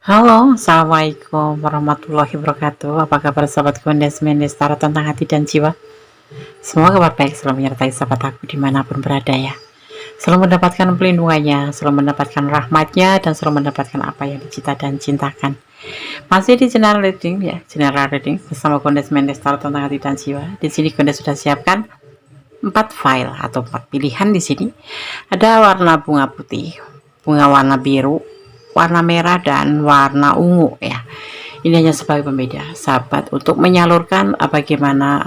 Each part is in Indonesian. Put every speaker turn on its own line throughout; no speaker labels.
Halo, Assalamualaikum warahmatullahi wabarakatuh. Apa kabar sahabat Gondes Mendes Tarot tentang hati dan jiwa? Semoga kabar baik selalu menyertai sahabat aku dimanapun berada ya. Selalu mendapatkan pelindungannya, selalu mendapatkan rahmatnya, dan selalu mendapatkan apa yang dicita dan cintakan. Masih di general reading ya, general reading bersama Gondes Mendes Tarot tentang hati dan jiwa. Di sini Gondes sudah siapkan 4 file atau 4 pilihan di sini. Ada warna bunga putih, bunga warna biru, warna merah, dan warna ungu ya. Ini hanya sebagai pembeda sahabat untuk menyalurkan bagaimana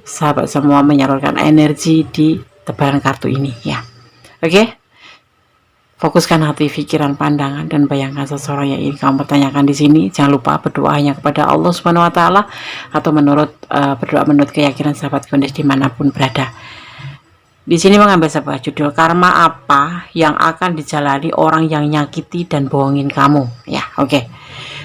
sahabat semua menyalurkan energi di tebaran kartu ini ya. Oke, fokuskan hati, pikiran, pandangan, dan bayangkan seseorang yang ingin kamu pertanyakan di sini. Jangan lupa berdoa hanya kepada Allah Subhanahu Wa Taala atau berdoa menurut keyakinan sahabat Gondes dimanapun berada. Di sini mengambil sebuah judul, karma apa yang akan dijalani orang yang nyakiti dan bohongin kamu ya. Oke,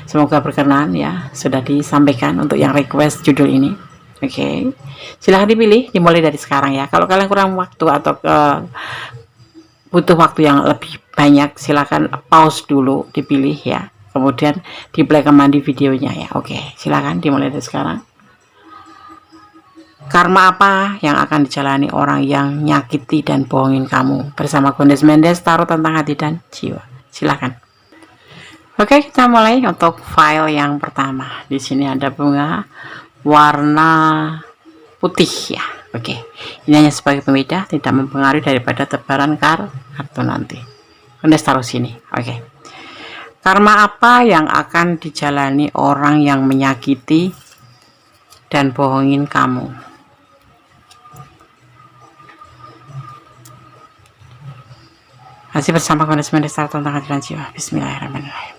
semoga berkenan ya, sudah disampaikan untuk yang request judul ini. Oke, silahkan dipilih, dimulai dari sekarang ya. Kalau kalian kurang waktu atau butuh waktu yang lebih banyak, silahkan pause dulu, dipilih ya, kemudian di play kembali videonya ya. Oke, silahkan dimulai dari sekarang. Karma apa yang akan dijalani orang yang nyakiti dan bohongin kamu? Bersama Gondes Mendes Tarot tentang hati dan jiwa. Silakan. Oke, kita mulai untuk file yang pertama. Di sini ada bunga warna putih ya. Oke, ini hanya sebagai pembeda, tidak mempengaruhi daripada tebaran kartu nanti. Gondes taruh sini. Oke. Karma apa yang akan dijalani orang yang menyakiti dan bohongin kamu? Masih bersama Gondes Mendes Tarot tentang hati dan jiwa. Bismillahirrahmanirrahim.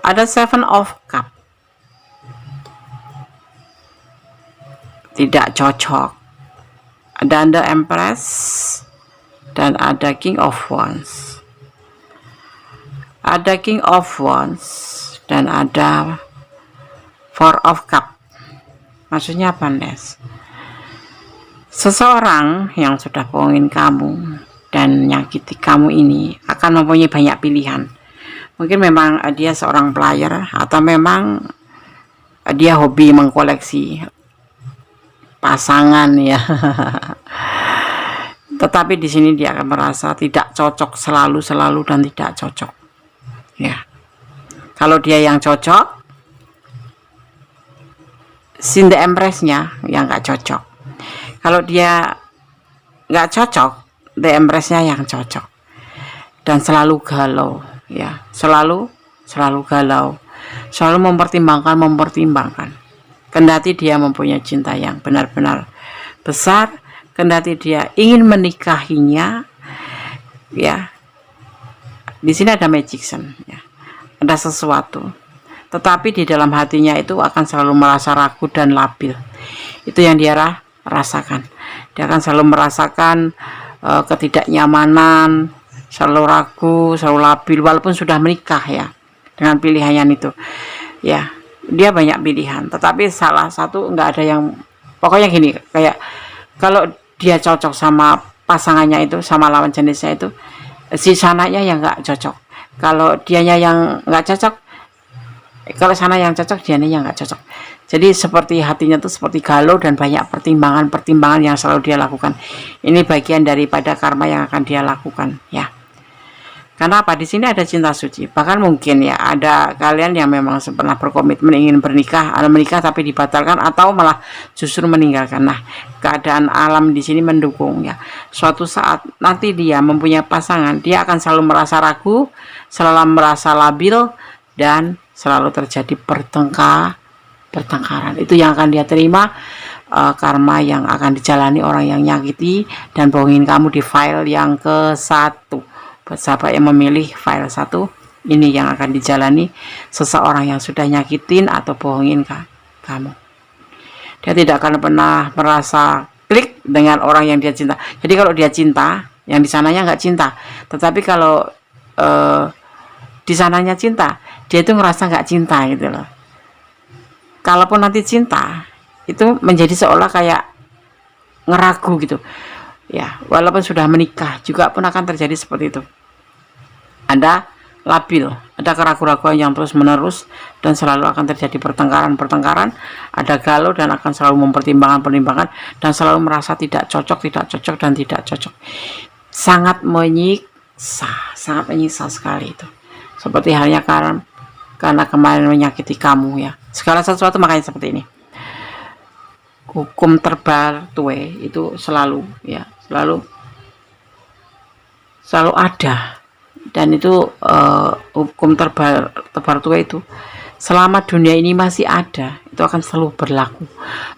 Ada Seven of Cup, tidak cocok. Ada The Empress dan ada King of Wands. Ada King of Wands dan ada Four of Cup. Maksudnya apa, Nes? Seseorang yang sudah bohongin kamu dan nyakiti kamu ini akan mempunyai banyak pilihan. Mungkin memang dia seorang player atau memang dia hobi mengkoleksi pasangan ya. Tetapi di sini dia akan merasa tidak cocok, selalu dan tidak cocok. Ya. Kalau dia yang cocok, sin the Empress-nya yang nggak cocok. Kalau dia nggak cocok, the Empress-nya yang cocok. Dan selalu galau ya, selalu galau, selalu mempertimbangkan. Kendati dia mempunyai cinta yang benar-benar besar, kendati dia ingin menikahinya ya. Di sini ada Magician ya, ada sesuatu, tetapi di dalam hatinya itu akan selalu merasa ragu dan labil. Itu yang dia rasakan. Dia akan selalu merasakan ketidaknyamanan, selalu ragu, selalu labil, walaupun sudah menikah ya, dengan pilihannya itu ya. Dia banyak pilihan, tetapi salah satu nggak ada yang, pokoknya gini, kayak kalau dia cocok sama pasangannya itu, sama lawan jenisnya itu, si sananya yang nggak cocok. Kalau dianya yang nggak cocok, kalau sana yang cocok, dianya yang nggak cocok. Jadi seperti hatinya tuh seperti galau dan banyak pertimbangan yang selalu dia lakukan. Ini bagian daripada karma yang akan dia lakukan ya. Karena apa? Di sini ada cinta suci. Bahkan mungkin ya ada kalian yang memang pernah berkomitmen ingin menikah tapi dibatalkan atau malah justru meninggalkan. Nah, keadaan alam di sini mendukung ya. Suatu saat nanti dia mempunyai pasangan, dia akan selalu merasa ragu, selalu merasa labil, dan selalu terjadi pertengkaran. Itu yang akan dia terima, karma yang akan dijalani orang yang nyakiti dan bohongin kamu di file yang ke-1. Buat sahabat yang memilih file 1, ini yang akan dijalani seseorang yang sudah nyakitin atau bohongin kamu. Dia tidak akan pernah merasa klik dengan orang yang dia cinta. Jadi kalau dia cinta, yang di sananya nggak cinta. Tetapi kalau di sananya cinta, dia itu ngerasa nggak cinta gitu loh. Kalaupun nanti cinta, itu menjadi seolah kayak ngeragu gitu ya, walaupun sudah menikah juga pun akan terjadi seperti itu. Anda labil, ada keraguan-keraguan yang terus menerus dan selalu akan terjadi pertengkaran, ada galau dan akan selalu mempertimbangkan dan selalu merasa tidak cocok dan tidak cocok. Sangat menyiksa sekali itu. Seperti halnya karena kemarin menyakiti kamu ya. Segala sesuatu makanya seperti ini. Hukum terbartue itu selalu ada, dan itu hukum terbartue itu selama dunia ini masih ada, itu akan selalu berlaku.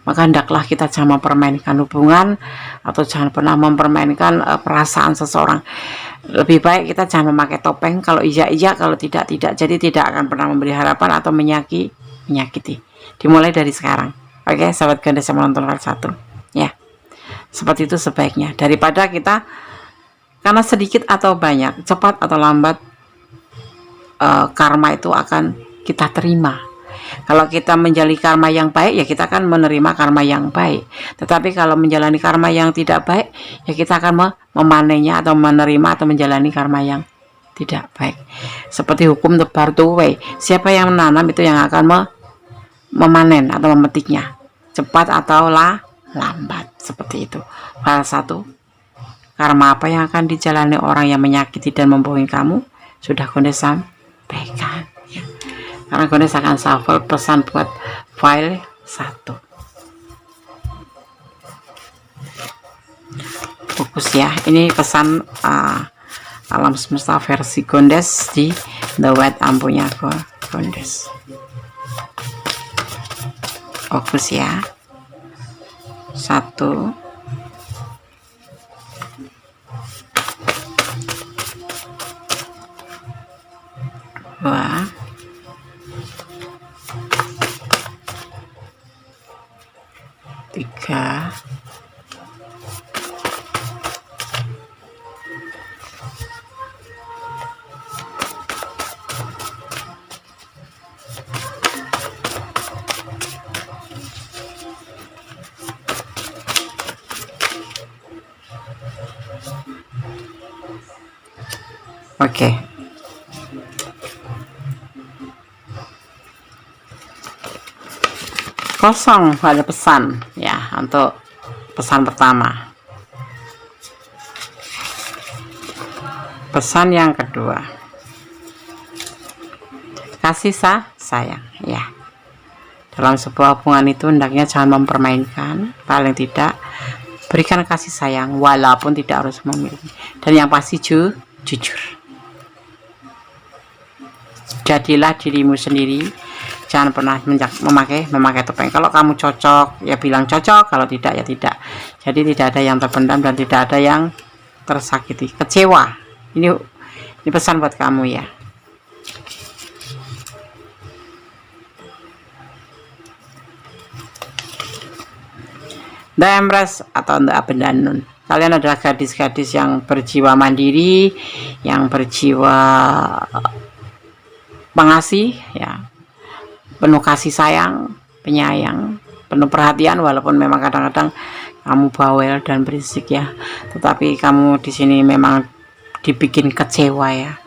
Maka hendaklah kita jangan mempermainkan hubungan atau jangan pernah mempermainkan perasaan seseorang. Lebih baik kita jangan memakai topeng, kalau iya, kalau tidak. Jadi tidak akan pernah memberi harapan atau menyakiti. Dimulai dari sekarang. Oke, sahabat Gondes yang menonton file 1 ya. Seperti itu sebaiknya, daripada kita karena sedikit atau banyak, cepat atau lambat, karma itu akan kita terima. Kalau kita menjalani karma yang baik, ya kita akan menerima karma yang baik. Tetapi kalau menjalani karma yang tidak baik, ya kita akan memanennya atau menerima atau menjalani karma yang tidak baik. Seperti hukum terbartue, siapa yang menanam itu yang akan memanen atau memetiknya, cepat atau lambat. Seperti itu. File 1, karma apa yang akan dijalani orang yang menyakiti dan membohongi kamu sudah Gondes sampaikan ya. Karena Gondes akan shuffle pesan buat file 1. Fokus ya, ini pesan alam semesta versi Gondes di The White Ampunya Gondes. Fokus ya. 1, 2, 3, 4. Oke. Kosong ada pesan ya untuk pesan pertama. Pesan yang kedua, kasih sayang ya. Dalam sebuah hubungan itu hendaknya jangan mempermainkan, paling tidak berikan kasih sayang walaupun tidak harus memiliki, dan yang pasti jujur. Jadilah dirimu sendiri, jangan pernah memakai topeng. Kalau kamu cocok ya bilang cocok, kalau tidak ya tidak. Jadi tidak ada yang terpendam dan tidak ada yang tersakiti, kecewa. Ini pesan buat kamu ya. The Empress atau The Abandoned. Kalian adalah gadis-gadis yang berjiwa mandiri, yang berjiwa pengasih ya, penuh kasih sayang, penyayang, penuh perhatian, walaupun memang kadang-kadang kamu bawel dan berisik ya, tetapi kamu di sini memang dibikin kecewa ya,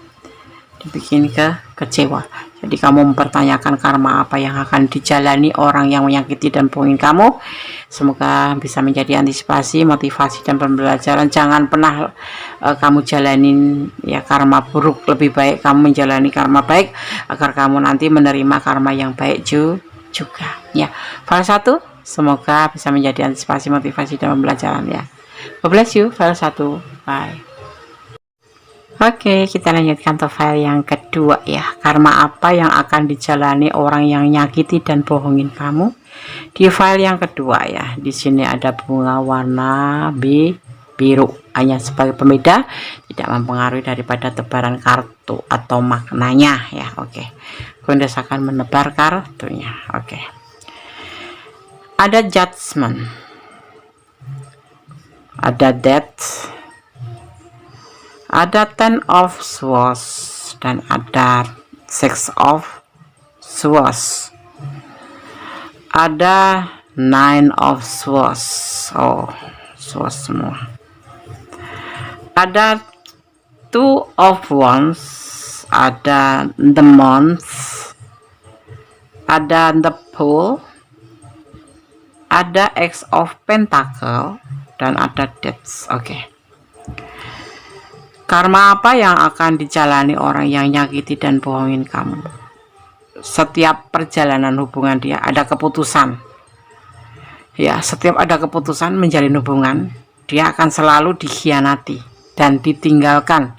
kecewa. Jadi kamu mempertanyakan karma apa yang akan dijalani orang yang menyakiti dan bohongin kamu. Semoga bisa menjadi antisipasi, motivasi dan pembelajaran. Jangan pernah kamu jalanin ya karma buruk, lebih baik kamu menjalani karma baik agar kamu nanti menerima karma yang baik juga ya. File 1 semoga bisa menjadi antisipasi, motivasi dan pembelajaran ya. God bless you. File 1, bye. Oke, kita lanjutkan ke file yang kedua ya. Karma apa yang akan dijalani orang yang nyakiti dan bohongin kamu? Di file yang kedua ya. Di sini ada bunga warna biru. Hanya sebagai pembeda, tidak mempengaruhi daripada tebaran kartu atau maknanya ya. Oke. Gondes akan menebar kartunya. Oke. Ada judgment. Ada death. Ada 10 of Swords dan ada 6 of Swords. Ada 9 of Swords. Oh, Swords semua. Ada 2 of Wands ada the month, ada the fool, ada X of Pentacle, dan ada Death. Oke. Karma apa yang akan dijalani orang yang nyakiti dan bohongin kamu? Setiap perjalanan hubungan dia ada keputusan. Ya, setiap ada keputusan menjalin hubungan, dia akan selalu dikhianati dan ditinggalkan,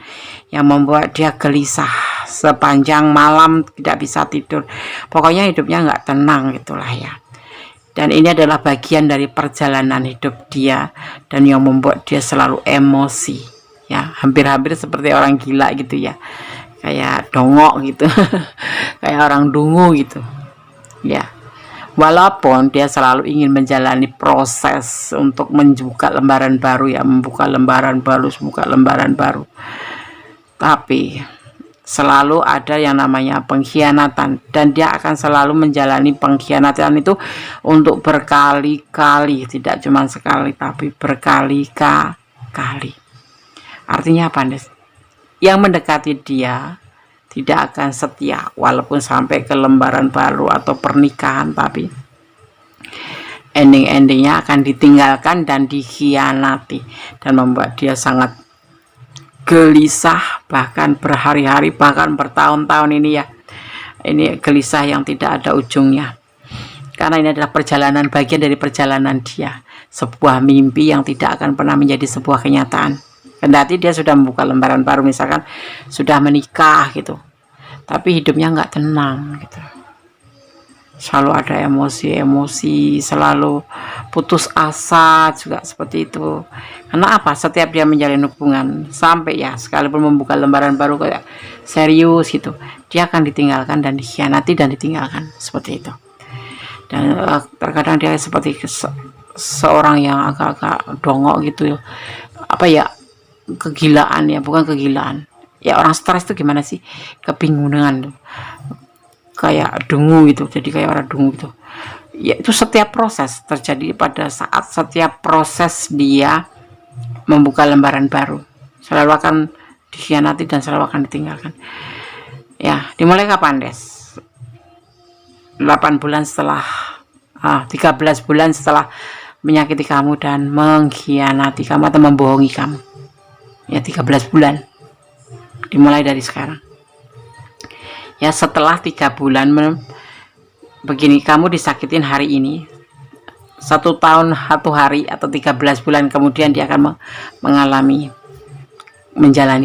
yang membuat dia gelisah sepanjang malam, tidak bisa tidur. Pokoknya hidupnya nggak tenang gitulah ya. Dan ini adalah bagian dari perjalanan hidup dia, dan yang membuat dia selalu emosi ya, hampir-hampir seperti orang gila gitu ya, kayak dongok gitu kayak orang dungu gitu ya. Walaupun dia selalu ingin menjalani proses untuk membuka lembaran baru ya, membuka lembaran baru, tapi selalu ada yang namanya pengkhianatan, dan dia akan selalu menjalani pengkhianatan itu untuk berkali-kali, tidak cuma sekali tapi berkali-kali. Artinya apa, Nes? Yang mendekati dia tidak akan setia walaupun sampai ke lembaran baru atau pernikahan, tapi ending-endingnya akan ditinggalkan dan dikhianati, dan membuat dia sangat gelisah, bahkan berhari-hari, bahkan bertahun-tahun ini ya. Ini gelisah yang tidak ada ujungnya, karena ini adalah perjalanan, bagian dari perjalanan dia, sebuah mimpi yang tidak akan pernah menjadi sebuah kenyataan. Kendati dia sudah membuka lembaran baru, misalkan sudah menikah gitu, tapi hidupnya nggak tenang gitu. Selalu ada emosi-emosi, selalu putus asa juga seperti itu. Karena apa? Setiap dia menjalin hubungan, sampai ya sekalipun membuka lembaran baru kayak serius gitu, dia akan ditinggalkan dan dikhianati dan ditinggalkan seperti itu. Dan terkadang dia seperti seorang yang agak-agak dongok gitu, apa ya, kegilaan ya, bukan kegilaan ya, orang stres itu gimana sih, kebingungan tuh, kayak dungu gitu, jadi kayak orang dungu gitu ya. Itu setiap proses terjadi pada saat setiap proses dia membuka lembaran baru, selalu akan dikhianati dan selalu akan ditinggalkan ya. Dimulai kapan, Des? 8 bulan setelah 13 bulan setelah menyakiti kamu dan mengkhianati kamu atau membohongi kamu ya, 13 bulan dimulai dari sekarang ya. Setelah 3 bulan begini, kamu disakitin hari ini, 1 tahun 1 hari atau 13 bulan kemudian dia akan menjalani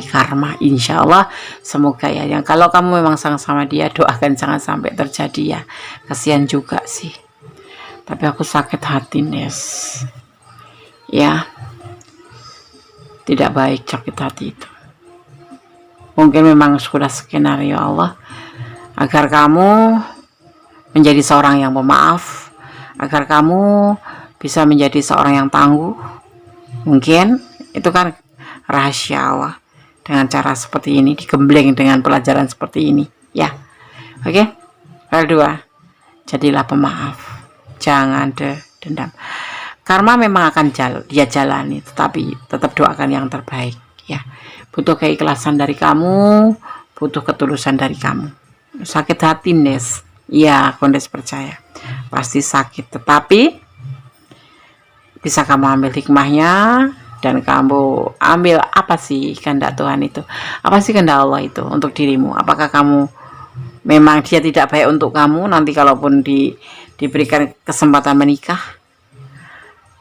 karma, insya Allah. Semoga ya, yang kalau kamu memang sayang sama dia, doakan jangan sampai terjadi ya. Kasihan juga sih, tapi aku sakit hati, Nes ya. Tidak baik sakit hati itu. Mungkin memang sudah skenario Allah agar kamu menjadi seorang yang pemaaf, agar kamu bisa menjadi seorang yang tangguh. Mungkin itu kan rahasia Allah, dengan cara seperti ini, digembleng dengan pelajaran seperti ini ya. Oke. Kedua, jadilah pemaaf, jangan dendam. Karma memang akan dia jalani, tetapi tetap doakan yang terbaik ya. Butuh keikhlasan dari kamu, butuh ketulusan dari kamu. Sakit hati, Nes ya, Kondes percaya pasti sakit, tetapi bisa kamu ambil hikmahnya, dan kamu ambil apa sih kehendak Tuhan itu, apa sih kehendak Allah itu untuk dirimu. Apakah kamu memang dia tidak baik untuk kamu nanti kalaupun diberikan kesempatan menikah,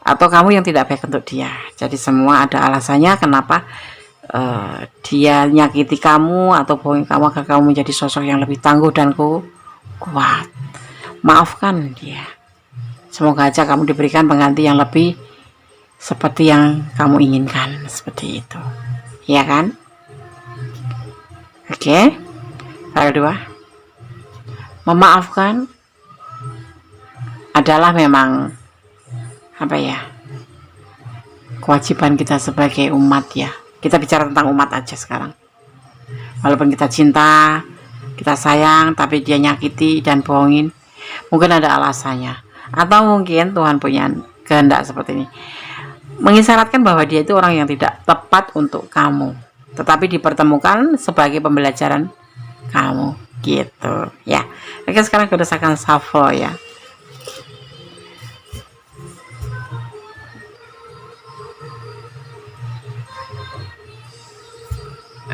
atau kamu yang tidak baik untuk dia. Jadi semua ada alasannya kenapa dia nyakiti kamu atau bohong kamu, agar kamu menjadi sosok yang lebih tangguh dan kuat. Maafkan dia. Semoga aja kamu diberikan pengganti yang lebih seperti yang kamu inginkan, seperti itu ya kan. Oke. Kedua, memaafkan adalah memang apa ya, kewajiban kita sebagai umat ya. Kita bicara tentang umat aja sekarang. Walaupun kita cinta, kita sayang, tapi dia nyakiti dan bohongin, mungkin ada alasannya, atau mungkin Tuhan punya kehendak seperti ini, mengisyaratkan bahwa dia itu orang yang tidak tepat untuk kamu, tetapi dipertemukan sebagai pembelajaran kamu gitu ya. Oke, sekarang kedesakan shuffle ya.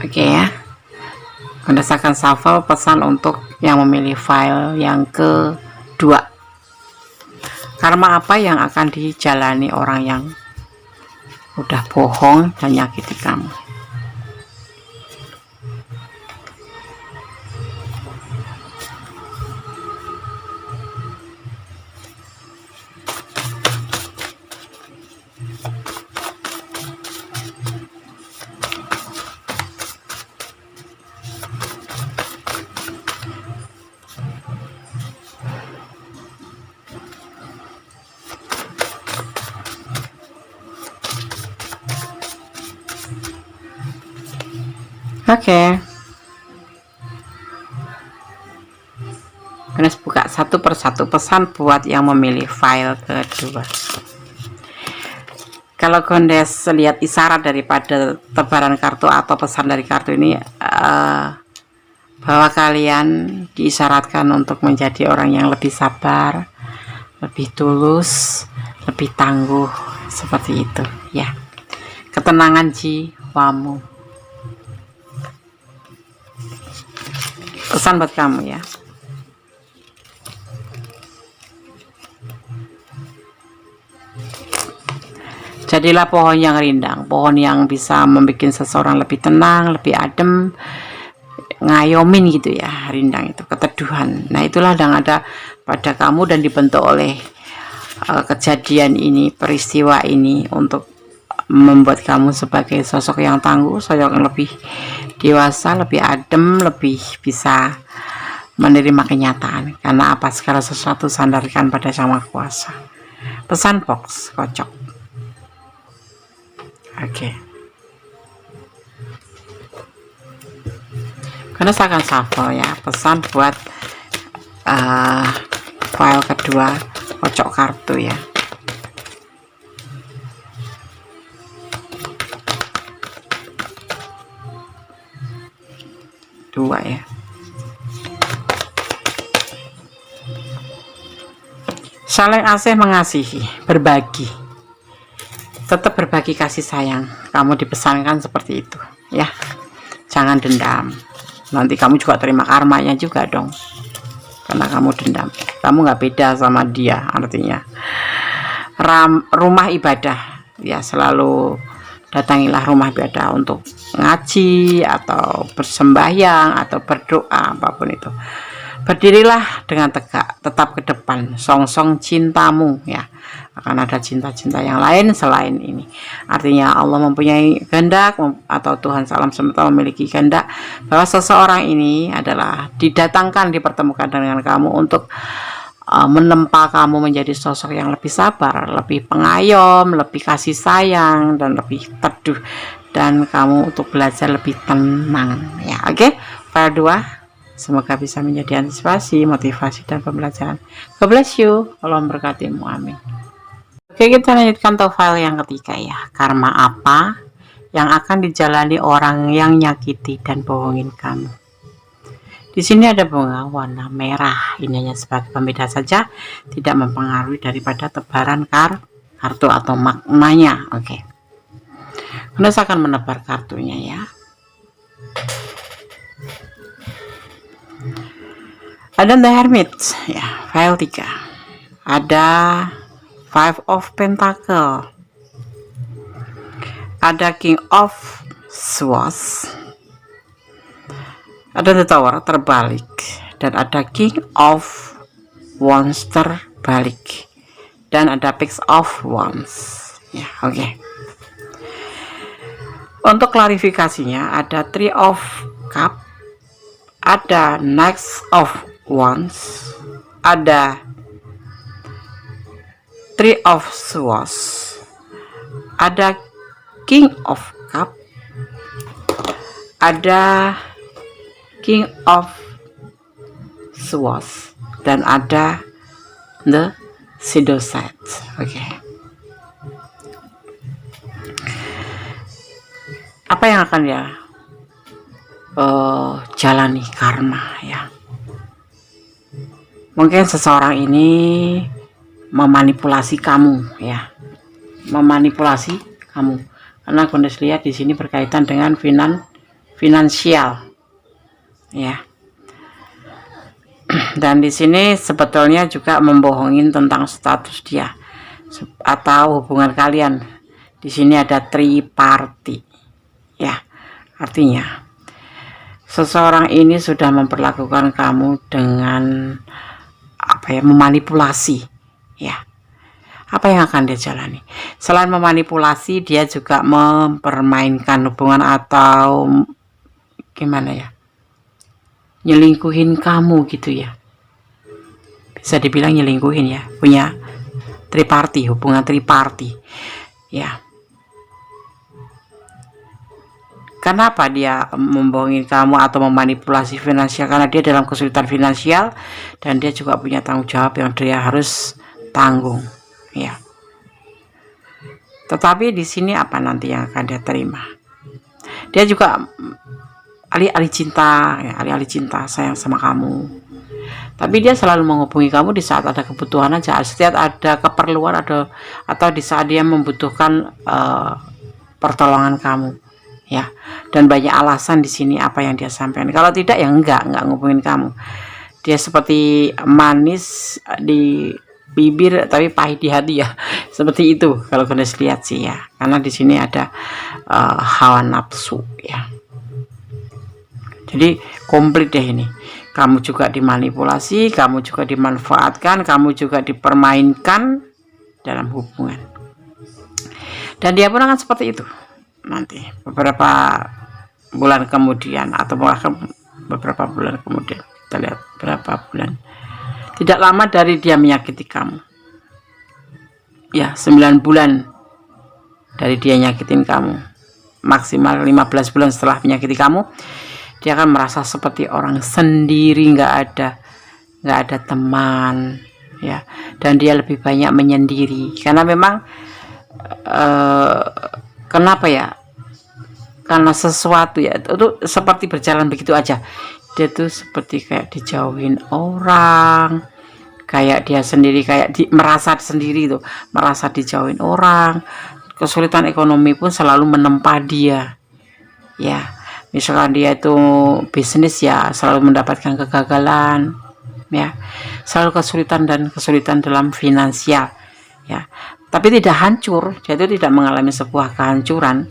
Oke ya, berdasarkan shuffle pesan untuk yang memilih file yang kedua. Karma apa yang akan dijalani orang yang udah bohong dan nyakiti kamu? Oke, Ganes buka satu persatu pesan buat yang memilih file kedua. Kalau Gondes lihat isyarat daripada tebaran kartu atau pesan dari kartu ini, bahwa kalian diisyaratkan untuk menjadi orang yang lebih sabar, lebih tulus, lebih tangguh, seperti itu ya. Ketenangan jiwamu. Pesan buat kamu ya. Jadilah pohon yang rindang, pohon yang bisa membuat seseorang lebih tenang, lebih adem, ngayomin gitu ya. Rindang itu keteduhan. Nah, itulah yang ada pada kamu dan dibentuk oleh kejadian ini, peristiwa ini, untuk membuat kamu sebagai sosok yang tangguh, sosok yang lebih dewasa, lebih adem, lebih bisa menerima kenyataan. Karena apa, segala sesuatu sandarkan pada Sang Maha Kuasa. Pesan box kocok. Oke. Karena saya akan shuffle ya, pesan buat file kedua, kocok kartu ya. Dua ya. Saling asih mengasihi, berbagi, tetap berbagi kasih sayang. Kamu dipesankan seperti itu ya. Jangan dendam, nanti kamu juga terima karmanya juga dong, karena kamu dendam. Kamu nggak beda sama dia, artinya rumah ibadah ya, selalu datangilah rumah ibadah untuk ngaji atau bersembahyang atau berdoa, apapun itu. Berdirilah dengan tegak, tetap ke depan, songsong cintamu ya. Akan ada cinta-cinta yang lain selain ini. Artinya Allah mempunyai kehendak, atau Tuhan alam semesta memiliki kehendak bahwa seseorang ini adalah didatangkan, dipertemukan dengan kamu untuk menempa kamu menjadi sosok yang lebih sabar, lebih pengayom, lebih kasih sayang, dan lebih teduh, dan kamu untuk belajar lebih tenang ya. Oke, file 2 semoga bisa menjadi antisipasi, motivasi, dan pembelajaran. God bless you, Allah memberkatimu, amin. Oke, kita lanjutkan ke file yang ketiga ya. Karma apa yang akan dijalani orang yang nyakiti dan bohongin kamu? Di sini ada bunga warna merah. Ini hanya sebagai pembeda saja, tidak mempengaruhi daripada tebaran kartu atau maknanya. Oke. Anda akan menebar kartunya ya. Ada The Hermit ya, file 3. Ada Five of Pentacle. Ada King of Swords. Ada The Tower terbalik, dan ada King of Wands terbalik, dan ada Page of Wands ya. Oke. Untuk klarifikasinya, ada Three of Cup, ada Knight of Wands, ada Three of Swords, ada King of Cup, ada King of Swords, dan ada The Shadow Side. Oke. Apa yang akan ya jalani karma ya. Mungkin seseorang ini memanipulasi kamu ya, memanipulasi kamu karena Gondes lihat di sini berkaitan dengan finansial ya. Dan di sini sebetulnya juga membohongin tentang status dia atau hubungan kalian. Di sini ada triparty ya, artinya seseorang ini sudah memperlakukan kamu dengan memanipulasi ya. Apa yang akan dia jalani? Selain memanipulasi, dia juga mempermainkan hubungan atau gimana ya, nyelingkuhin kamu gitu ya, bisa dibilang nyelingkuhin ya, punya triparty, hubungan triparty ya. Kenapa dia membohongi kamu atau memanipulasi finansial? Karena dia dalam kesulitan finansial dan dia juga punya tanggung jawab yang dia harus tanggung ya. Tetapi di sini apa nanti yang akan dia terima? Dia juga alih-alih cinta ya, alih-alih cinta sayang sama kamu. Tapi dia selalu menghubungi kamu di saat ada kebutuhan aja, setiap ada keperluan atau di saat dia membutuhkan pertolongan kamu ya. Dan banyak alasan di sini apa yang dia sampaikan. Kalau tidak ya enggak ngubungin kamu. Dia seperti manis di bibir tapi pahit di hati ya. Seperti itu kalau kalian lihat sih ya. Karena di sini ada hawa nafsu ya. Jadi komplit deh ini. Kamu juga dimanipulasi, kamu juga dimanfaatkan, kamu juga dipermainkan dalam hubungan. Dan dia pun akan seperti itu nanti beberapa bulan kemudian atau bahkan beberapa bulan kemudian. Kita lihat berapa bulan. Tidak lama dari dia menyakiti kamu. Ya, 9 bulan dari dia nyakitin kamu. Maksimal 15 bulan setelah menyakiti kamu, dia akan merasa seperti orang sendiri, nggak ada teman ya. Dan dia lebih banyak menyendiri karena memang kenapa ya, karena sesuatu ya itu seperti berjalan begitu aja. Dia tuh seperti kayak dijauhin orang, kayak dia sendiri, kayak merasa sendiri tuh, merasa dijauhin orang. Kesulitan ekonomi pun selalu menempa dia ya. Misalkan dia itu bisnis ya selalu mendapatkan kegagalan ya, selalu kesulitan dalam finansial ya. Tapi tidak hancur, dia itu tidak mengalami sebuah kehancuran,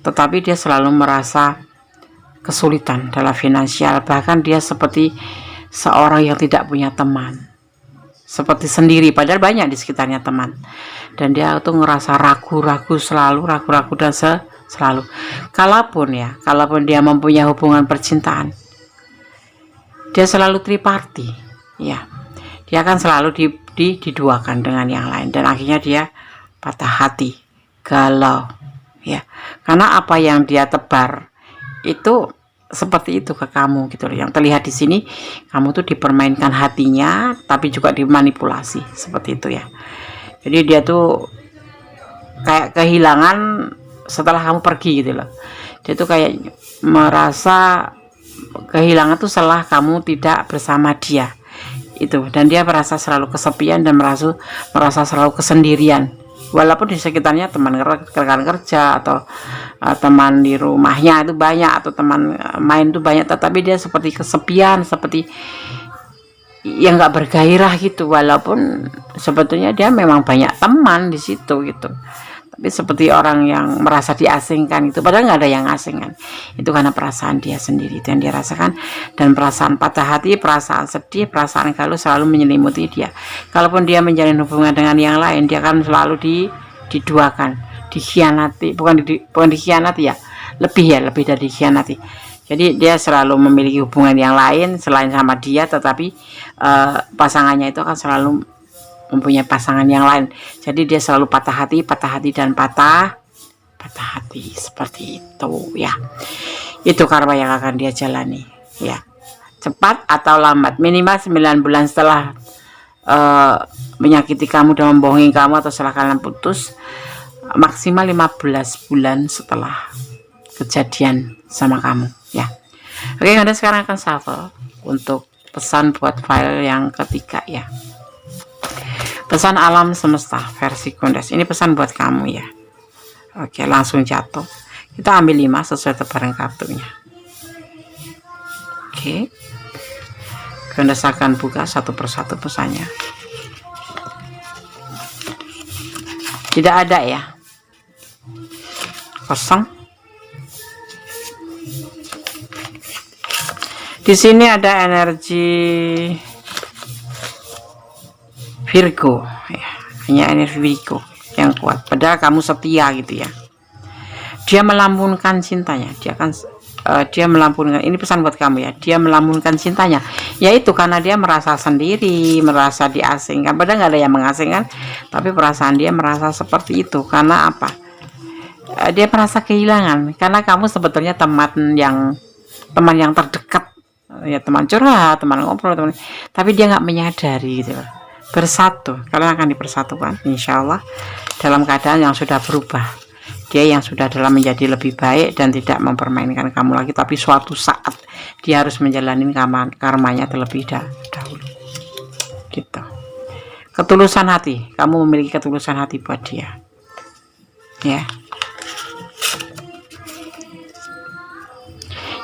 tetapi dia selalu merasa kesulitan dalam finansial. Bahkan dia seperti seorang yang tidak punya teman, seperti sendiri, padahal banyak di sekitarnya teman. Dan dia tuh ngerasa ragu-ragu selalu, ragu-ragu dan selalu. Kalaupun dia mempunyai hubungan percintaan, dia selalu triparty ya. Dia akan selalu diduakan dengan yang lain dan akhirnya dia patah hati, galau ya. Karena apa yang dia tebar itu seperti itu ke kamu gitu loh. Yang terlihat di sini kamu tuh dipermainkan hatinya tapi juga dimanipulasi seperti itu ya. Jadi dia tuh kayak kehilangan setelah kamu pergi gitu loh. Dia tuh kayak merasa kehilangan tuh setelah kamu tidak bersama dia itu. Dan dia merasa selalu kesepian dan merasa selalu kesendirian, walaupun di sekitarnya teman rekan kerja atau teman di rumahnya itu banyak, atau teman main itu banyak, tetapi dia seperti kesepian, seperti yang nggak bergairah gitu. Walaupun sebetulnya dia memang banyak teman di situ gitu, tapi seperti orang yang merasa diasingkan itu, padahal nggak ada yang asing kan. Itu karena perasaan dia sendiri itu yang dia rasakan, dan perasaan patah hati, perasaan sedih, perasaan galau selalu menyelimuti dia. Kalaupun dia menjalin hubungan dengan yang lain, dia akan selalu diduakan, dikhianati, bukan dikhianati ya, lebih dari dikhianati. Jadi dia selalu memiliki hubungan yang lain selain sama dia, tetapi pasangannya itu akan selalu mempunyai pasangan yang lain. Jadi dia selalu patah hati dan patah hati seperti itu ya. Itu karma yang akan dia jalani ya. Cepat atau lambat, minimal 9 bulan setelah menyakiti kamu dan membohongi kamu, atau setelah kalian putus, maksimal 15 bulan setelah kejadian sama kamu ya. Oke, Anda sekarang akan shuffle untuk pesan buat file yang ketiga ya. Pesan alam semesta versi Kondes. Ini pesan buat kamu ya. Oke, langsung jatuh. Kita ambil 5 sesuai tebaran kartunya. Oke. Kondes akan buka satu persatu pesannya. Tidak ada ya. Kosong. Di sini ada energi Virgo ya, hanya energi Virgo yang kuat. Padahal kamu setia gitu ya. Dia melamunkan cintanya. Dia melamunkan. Ini pesan buat kamu ya. Dia melamunkan cintanya. Yaitu karena dia merasa sendiri, merasa diasingkan. Padahal nggak ada yang mengasingkan, tapi perasaan dia merasa seperti itu. Karena apa? Dia merasa kehilangan. Karena kamu sebetulnya teman yang terdekat. Ya, teman curhat, teman ngobrol, teman, tapi dia nggak menyadari gitu. Bersatu, kalian akan dipersatukan insya Allah dalam keadaan yang sudah berubah. Dia yang sudah dalam menjadi lebih baik dan tidak mempermainkan kamu lagi, tapi suatu saat dia harus menjalani karmanya terlebih dahulu gitu. Ketulusan hati, kamu memiliki ketulusan hati buat dia ya.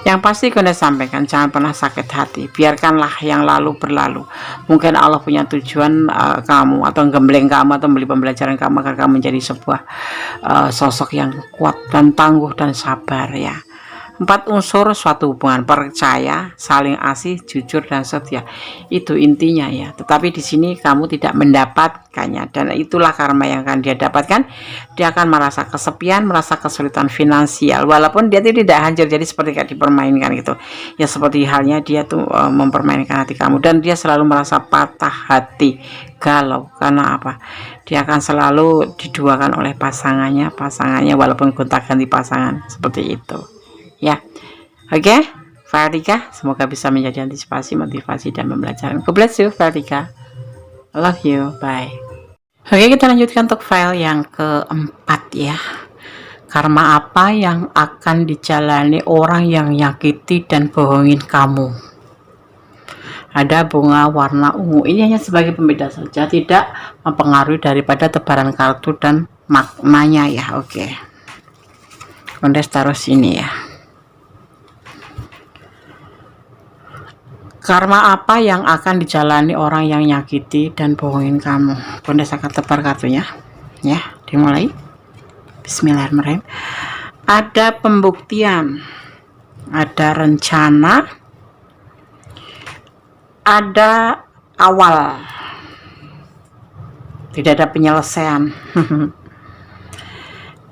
Yang pasti Kondes sampaikan, jangan pernah sakit hati, biarkanlah yang lalu berlalu. Mungkin Allah punya tujuan kamu, atau gembleng kamu, atau beli pembelajaran kamu agar kamu menjadi sebuah sosok yang kuat dan tangguh dan sabar ya. 4 unsur suatu hubungan: percaya, saling asih, jujur, dan setia. Itu intinya ya. Tetapi di sini kamu tidak mendapatkannya, dan itulah karma yang akan dia dapatkan. Dia akan merasa kesepian, merasa kesulitan finansial, walaupun dia tidak hancur jadi seperti kayak dipermainkan gitu. Ya seperti halnya dia tuh mempermainkan hati kamu, dan dia selalu merasa patah hati, galau. Karena apa? Dia akan selalu diduakan oleh pasangannya walaupun gonta-ganti pasangan seperti itu. Ya, oke, Vertika, semoga bisa menjadi antisipasi, motivasi, dan pembelajaran. God bless you, Vertika. I love you, bye. Oke, kita lanjutkan untuk file yang keempat ya. Karma apa yang akan dijalani orang yang nyakiti dan bohongin kamu? Ada bunga warna ungu. Ini hanya sebagai pembeda saja, tidak mempengaruhi daripada tebaran kartu dan maknanya ya. Oke, Kondes taruh sini ya. Karma apa yang akan dijalani orang yang nyakiti dan bohongin kamu? Kondes akan tebar kartunya ya, dimulai. Bismillahirrahmanirrahim. Ada pembuktian, ada rencana, ada awal, tidak ada penyelesaian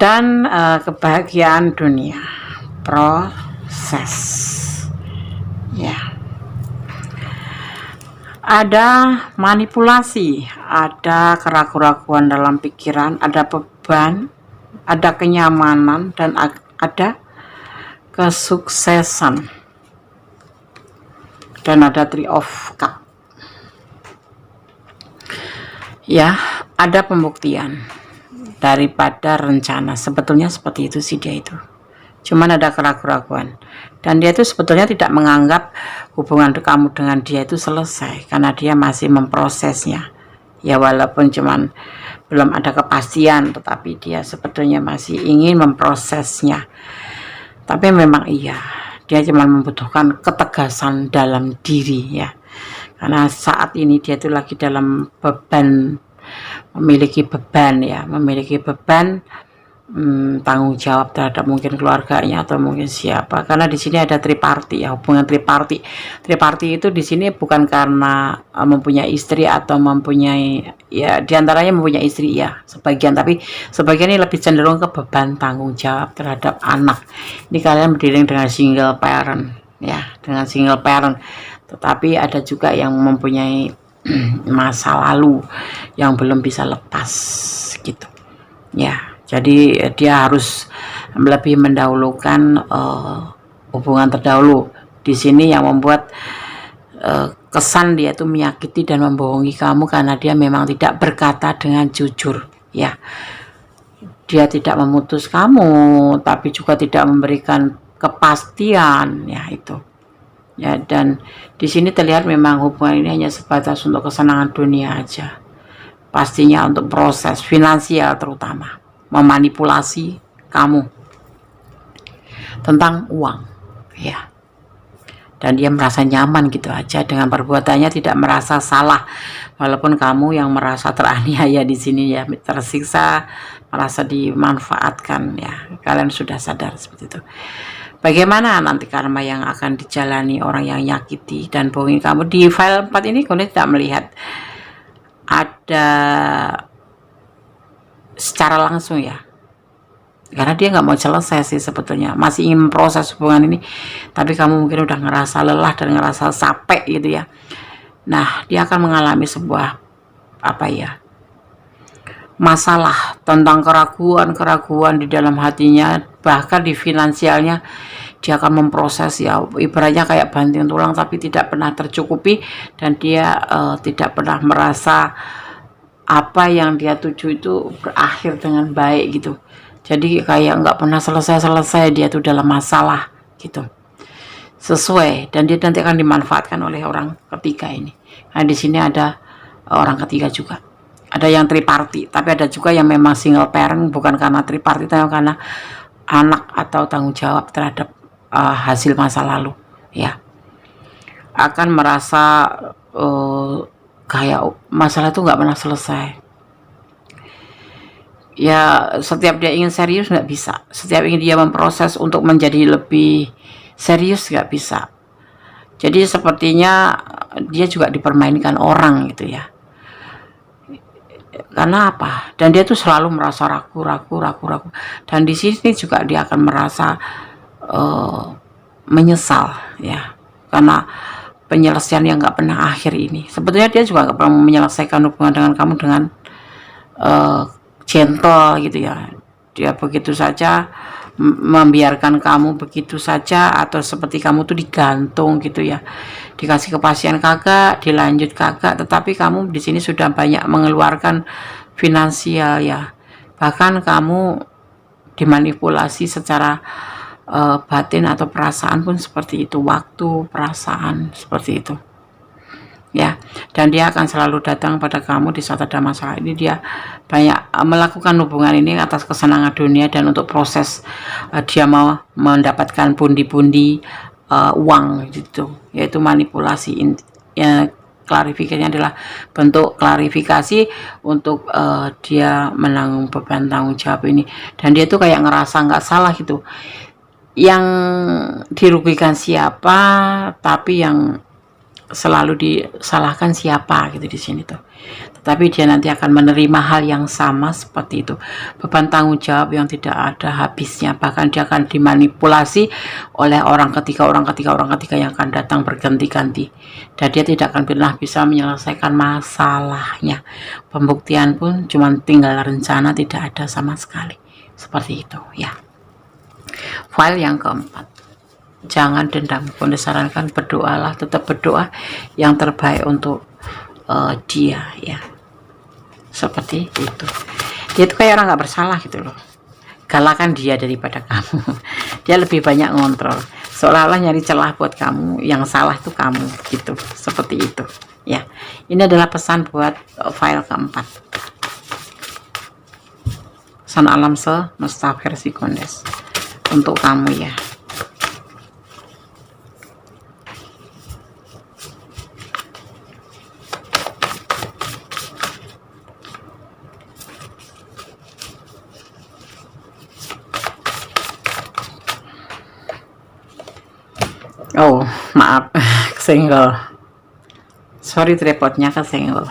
dan kebahagiaan dunia, proses ya. Ada manipulasi, ada keraguan-keraguan dalam pikiran, ada beban, ada kenyamanan, dan ada kesuksesan. Dan ada Three of Cups. Ya, ada pembuktian daripada rencana. Sebetulnya seperti itu sih dia itu. Cuman ada keraguan-keraguan, dan dia itu sebetulnya tidak menganggap hubungan kamu dengan dia itu selesai, karena dia masih memprosesnya ya. Walaupun cuman belum ada kepastian, tetapi dia sebetulnya masih ingin memprosesnya. Tapi memang iya, dia cuma membutuhkan ketegasan dalam diri ya, karena saat ini dia itu lagi dalam beban, memiliki beban ya, tanggung jawab terhadap mungkin keluarganya atau mungkin siapa. Karena di sini ada triparti ya, hubungan triparti. Triparti itu di sini bukan karena mempunyai istri atau mempunyai, ya diantaranya mempunyai istri ya sebagian, tapi sebagian ini lebih cenderung ke beban tanggung jawab terhadap anak. Ini kalian berdiri dengan single parent ya, dengan single parent. Tetapi ada juga yang mempunyai masa lalu yang belum bisa lepas gitu ya. Jadi dia harus lebih mendahulukan hubungan terdahulu. Di sini yang membuat kesan dia itu menyakiti dan membohongi kamu karena dia memang tidak berkata dengan jujur ya. Dia tidak memutus kamu, tapi juga tidak memberikan kepastian ya itu. Ya, dan di sini terlihat memang hubungan ini hanya sebatas untuk kesenangan dunia aja. Pastinya untuk proses finansial terutama, memanipulasi kamu tentang uang, ya. Dan dia merasa nyaman gitu aja dengan perbuatannya, tidak merasa salah, walaupun kamu yang merasa teraniaya di sini ya, tersiksa, merasa dimanfaatkan ya. Kalian sudah sadar seperti itu. Bagaimana nanti karma yang akan dijalani orang yang nyakiti dan bohongin kamu? Di file 4 ini kalian tidak melihat ada secara langsung ya, karena dia nggak mau selesai sih sebetulnya, masih ingin memproses hubungan ini, tapi kamu mungkin udah ngerasa lelah dan ngerasa capek gitu ya. Nah, dia akan mengalami sebuah apa ya, masalah tentang keraguan di dalam hatinya, bahkan di finansialnya. Dia akan memproses ya, ibaratnya kayak banting tulang tapi tidak pernah tercukupi, dan dia tidak pernah merasa apa yang dia tuju itu berakhir dengan baik gitu. Jadi kayak nggak pernah selesai dia tuh dalam masalah gitu, sesuai, dan dia nanti akan dimanfaatkan oleh orang ketiga ini. Nah, di sini ada orang ketiga juga, ada yang triparti, tapi ada juga yang memang single parent, bukan karena triparti tapi karena anak atau tanggung jawab terhadap hasil masa lalu ya. Akan merasa kayak masalah itu nggak pernah selesai ya. Setiap dia ingin serius nggak bisa, setiap ingin dia memproses untuk menjadi lebih serius nggak bisa. Jadi sepertinya dia juga dipermainkan orang gitu ya. Karena apa? Dan dia tuh selalu merasa ragu. Dan di sini juga dia akan merasa menyesal ya, karena penyelesaian yang nggak pernah akhir ini. Sebetulnya dia juga nggak pernah menyelesaikan hubungan dengan kamu dengan gentle gitu ya. Dia begitu saja membiarkan kamu begitu saja, atau seperti kamu tuh digantung gitu ya, dikasih kepastian kagak, dilanjut kagak. Tetapi kamu di sini sudah banyak mengeluarkan finansial ya, bahkan kamu dimanipulasi secara batin atau perasaan pun seperti itu, waktu, perasaan seperti itu ya. Dan dia akan selalu datang pada kamu di saat ada masalah ini. Dia banyak melakukan hubungan ini atas kesenangan dunia, dan untuk proses dia mau mendapatkan pundi-pundi uang gitu, yaitu manipulasi ya. Klarifikasinya adalah bentuk klarifikasi untuk dia menanggung beban tanggung jawab ini, dan dia tuh kayak ngerasa nggak salah gitu. Yang dirugikan siapa, tapi yang selalu disalahkan siapa gitu di sini tuh. Tetapi dia nanti akan menerima hal yang sama seperti itu, beban tanggung jawab yang tidak ada habisnya. Bahkan dia akan dimanipulasi oleh orang ketiga yang akan datang berganti-ganti, dan dia tidak akan pernah bisa menyelesaikan masalahnya. Pembuktian pun cuma tinggal rencana, tidak ada sama sekali, seperti itu ya. File yang keempat, jangan dendam. Bunda sarankan berdoalah, tetap berdoa yang terbaik untuk dia ya, seperti itu. Dia tuh kayak orang nggak bersalah gitu loh, galakan dia daripada kamu. Dia lebih banyak ngontrol, seolah-olah nyari celah buat kamu, yang salah tuh kamu gitu, seperti itu ya. Ini adalah pesan buat file keempat, pesan alam semesta versi Kondes untuk kamu ya. Oh maaf, kesenggol, sorry, tripodnya kesenggol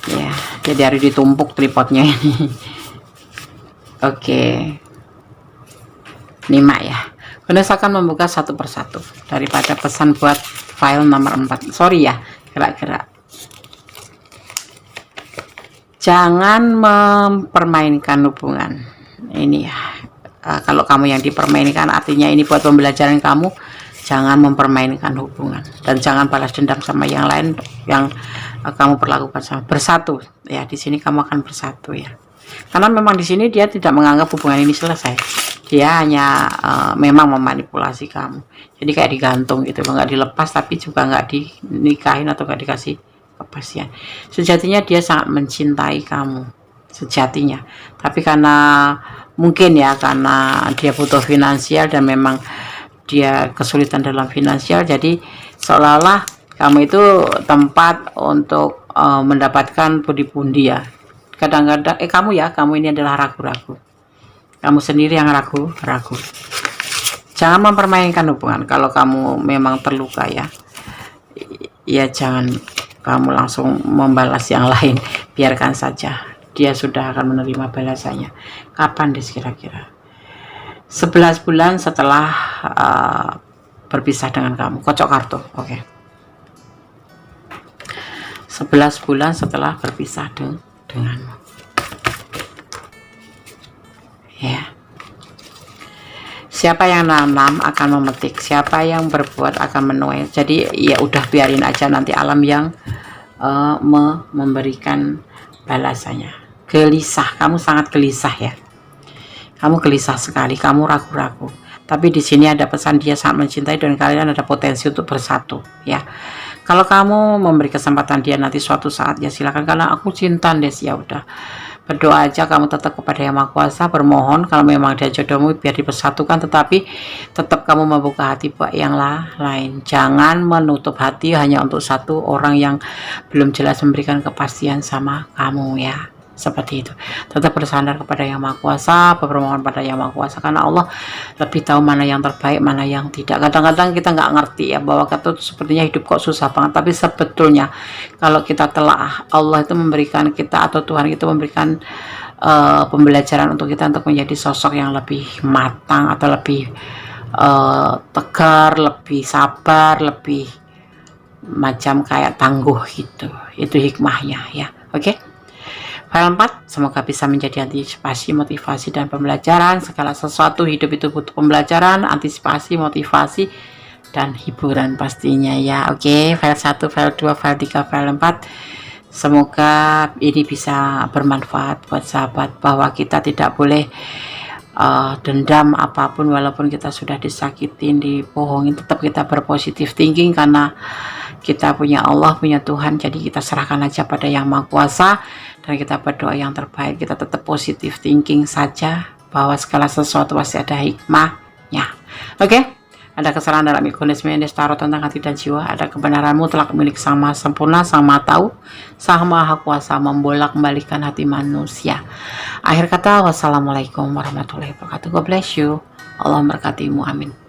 ya, jadi harus ditumpuk tripodnya ini. Oke. 5 ya. Bunda akan membuka satu persatu daripada pesan buat file nomor 4. Sorry ya, gerak-gerak. Jangan mempermainkan hubungan ini ya. Kalau kamu yang dipermainkan, artinya ini buat pembelajaran kamu. Jangan mempermainkan hubungan, dan jangan balas dendam sama yang lain yang kamu perlakukan sama. Bersatu ya, di sini kamu akan bersatu ya. Karena memang di sini dia tidak menganggap hubungan ini selesai. Dia hanya memang memanipulasi kamu. Jadi kayak digantung gitu loh, nggak dilepas tapi juga nggak dinikahin atau nggak dikasih kepastian. Sejatinya dia sangat mencintai kamu, sejatinya. Tapi karena mungkin ya, karena dia butuh finansial dan memang dia kesulitan dalam finansial, jadi seolah-olah kamu itu tempat untuk mendapatkan pundi-pundi ya. Kadang-kadang kamu ini adalah ragu-ragu. Kamu sendiri yang ragu-ragu. Jangan mempermainkan hubungan. Kalau kamu memang terluka ya jangan kamu langsung membalas yang lain. Biarkan saja, dia sudah akan menerima balasannya. Kapan deh kira-kira? 11 bulan setelah berpisah dengan kamu. Kocok kartu. Oke. 11 bulan setelah berpisah denganmu. Ya. Siapa yang nanam akan memetik, siapa yang berbuat akan menuai. Jadi ya udah biarin aja, nanti alam yang memberikan balasannya. Gelisah, kamu sangat gelisah ya. Kamu gelisah sekali, kamu ragu-ragu. Tapi di sini ada pesan, dia sangat mencintai dan kalian ada potensi untuk bersatu ya. Kalau kamu memberi kesempatan dia nanti suatu saat ya silakan, karena aku cinta Des, ya udah. Berdoa aja kamu tetap kepada Yang Maha Kuasa, bermohon kalau memang dia jodohmu biar dipersatukan, tetapi tetap kamu membuka hati buat yang lain. Jangan menutup hati hanya untuk satu orang yang belum jelas memberikan kepastian sama kamu ya. Seperti itu. Tetap bersandar kepada Yang Maha Kuasa, bermohon pada Yang Maha Kuasa, karena Allah lebih tahu mana yang terbaik, mana yang tidak. Kadang-kadang kita nggak ngerti ya, bahwa kata sepertinya hidup kok susah banget, tapi sebetulnya kalau kita telah, Allah itu memberikan kita, atau Tuhan itu memberikan pembelajaran untuk kita untuk menjadi sosok yang lebih matang, atau lebih tegar, lebih sabar, lebih macam kayak tangguh gitu. Itu hikmahnya ya. Oke. File 4, semoga bisa menjadi antisipasi, motivasi, dan pembelajaran. Segala sesuatu hidup itu butuh pembelajaran, antisipasi, motivasi, dan hiburan pastinya ya. Oke, file 1, file 2, file 3, file 4. Semoga ini bisa bermanfaat buat sahabat, bahwa kita tidak boleh dendam apapun, walaupun kita sudah disakitin, dibohongin, tetap kita berpositif thinking, karena kita punya Allah, punya Tuhan. Jadi kita serahkan aja pada Yang Maha Kuasa dan kita berdoa yang terbaik. Kita tetap positif thinking saja, bahwa segala sesuatu pasti ada hikmahnya. Oke, ada kesalahan dalam mekanisme tarot tentang hati dan jiwa. Ada kebenaran mutlak milik Sang Maha Sempurna, Sang Maha Tahu, Sang Maha Kuasa membolak-balikan hati manusia. Akhir kata, wassalamualaikum warahmatullahi wabarakatuh. God bless you. Allah memberkatimu. Amin.